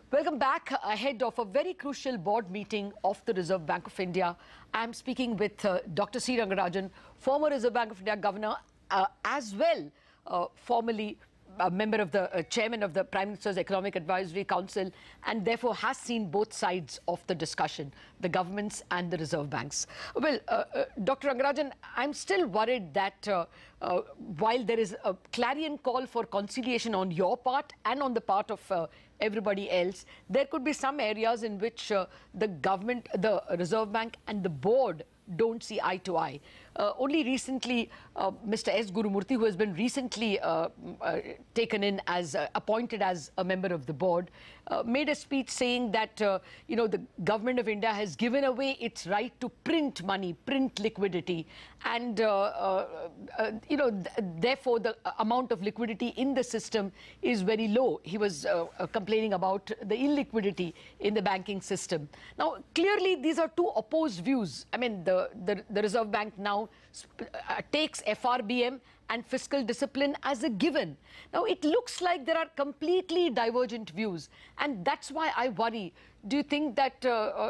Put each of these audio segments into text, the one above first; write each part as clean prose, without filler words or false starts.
Welcome back. Ahead of a very crucial board meeting of the Reserve Bank of India, I'm speaking with Dr. C Rangarajan, former Reserve Bank of India governor, as well formerly a member of the chairman of the Prime Minister's Economic Advisory Council, and therefore has seen both sides of the discussion, the governments and the reserve banks. Well, Dr. Rangarajan, I'm still worried that while there is a clarion call for conciliation on your part and on the part of everybody else, there could be some areas in which the government, the Reserve Bank and the board don't see eye to eye. Only recently, Mr. S. Gurumurthy, who has been recently taken in as appointed as a member of the board, made a speech saying that the government of India has given away its right to print money, print liquidity, and therefore the amount of liquidity in the system is very low. He was complaining about the illiquidity in the banking system. Now, clearly, these are two opposed views. I mean, the Reserve Bank now takes FRBM and fiscal discipline as a given. Now, it looks like there are completely divergent views, and that's why I worry. Do you think that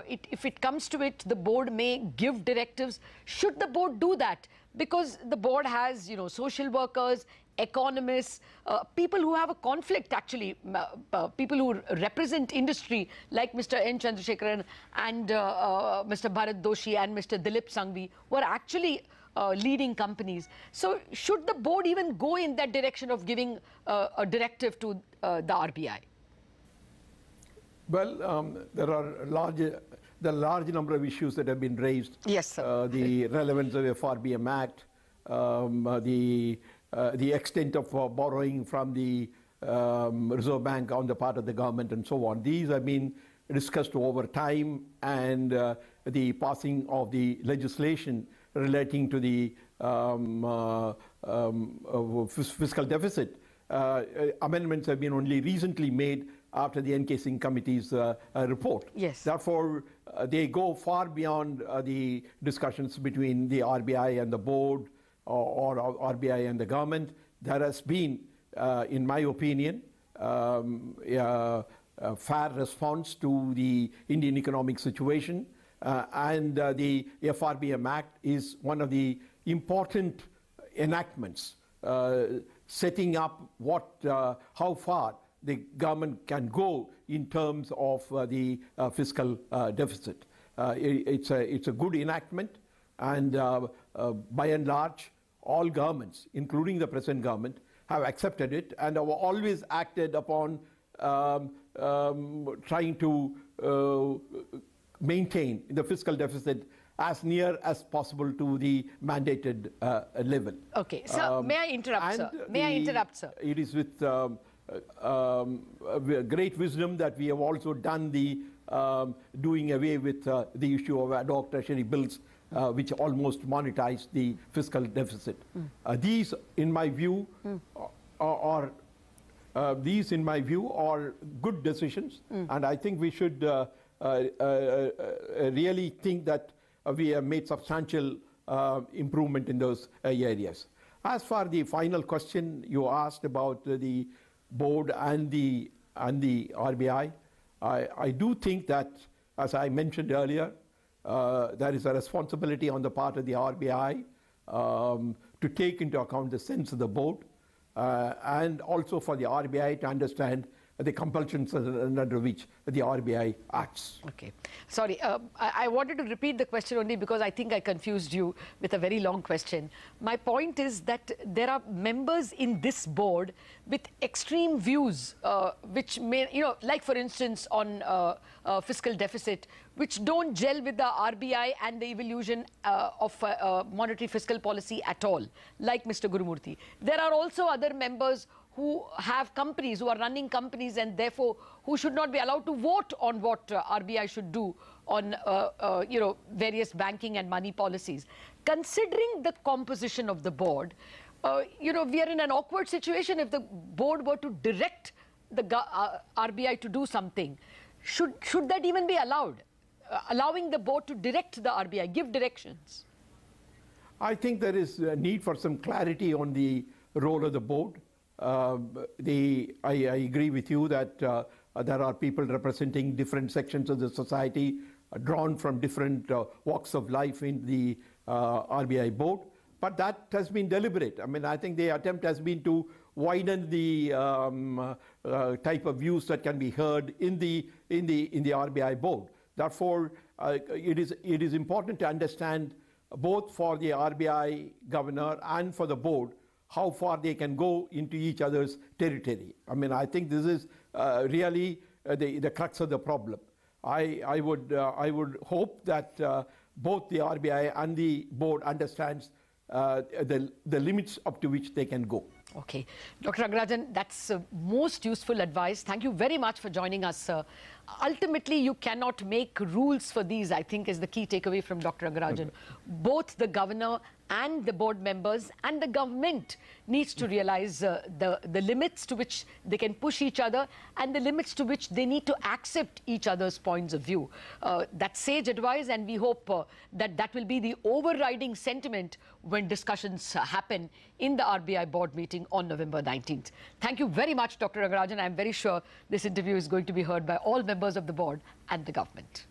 if it comes to it, the board may give directives? Should the board do that? Because the board has, social workers, economists, people who have a conflict, actually, people who represent industry, like Mr. N. Chandrasekaran and Mr. Bharat Doshi and Mr. Dilip Sanghvi, were actually leading companies. So should the board even go in that direction of giving a directive to the RBI? Well, there are the large number of issues that have been raised. Yes, sir. The relevance of FRBM Act, the extent of borrowing from the Reserve Bank on the part of the government and so on. These have been discussed over time, and the passing of the legislation relating to the fiscal deficit. Amendments have been only recently made after the N.K. Singh Committee's report. Yes. Therefore, they go far beyond the discussions between the RBI and the board or RBI and the government. There has been, in my opinion, a fair response to the Indian economic situation. And the FRBM Act is one of the important enactments setting up how far the government can go in terms of the fiscal deficit. It's a good enactment, and by and large, all governments, including the present government, have accepted it and have always acted upon trying to maintain the fiscal deficit as near as possible to the mandated level. Okay, so may I interrupt, sir? May I interrupt, sir? It is with great wisdom that we have also done the doing away with the issue of ad hoc treasury bills, which almost monetize the fiscal deficit. These, in my view, are good decisions, and I think we should really think that we have made substantial improvement in those areas. As for the final question you asked about the board and the RBI, I do think that, as I mentioned earlier, there is a responsibility on the part of the RBI to take into account the sense of the board, and also for the RBI to understand the compulsions under which the RBI acts. Okay. Sorry, I wanted to repeat the question only because I think I confused you with a very long question. My point is that there are members in this board with extreme views, which may, like for instance on fiscal deficit, which don't gel with the RBI and the evolution of monetary fiscal policy at all, like Mr. Gurumurthy. There are also other members who have companies, who are running companies, and therefore who should not be allowed to vote on what RBI should do on various banking and money policies. Considering the composition of the board, we are in an awkward situation. If the board were to direct the RBI to do something, should that even be allowed? Allowing the board to direct the RBI, give directions? I think there is a need for some clarity on the role of the board. I agree with you that there are people representing different sections of the society, drawn from different walks of life in the RBI board. But that has been deliberate. I mean, I think the attempt has been to widen the type of views that can be heard in the RBI board. Therefore, it is important to understand both for the RBI governor and for the board how far they can go into each other's territory. I mean, I think this is really the crux of the problem. I would hope that both the RBI and the board understands the limits up to which they can go. Okay. Dr. Rangarajan, that's most useful advice. Thank you very much for joining us, sir. Ultimately, you cannot make rules for these, I think, is the key takeaway from Dr. Rangarajan. Both the governor and the board members and the government needs to realize the limits to which they can push each other and the limits to which they need to accept each other's points of view. That's sage advice, and we hope that will be the overriding sentiment when discussions happen in the RBI board meeting on November 19th. Thank you very much, Dr. Rangarajan. I'm very sure this interview is going to be heard by all members of the board and the government.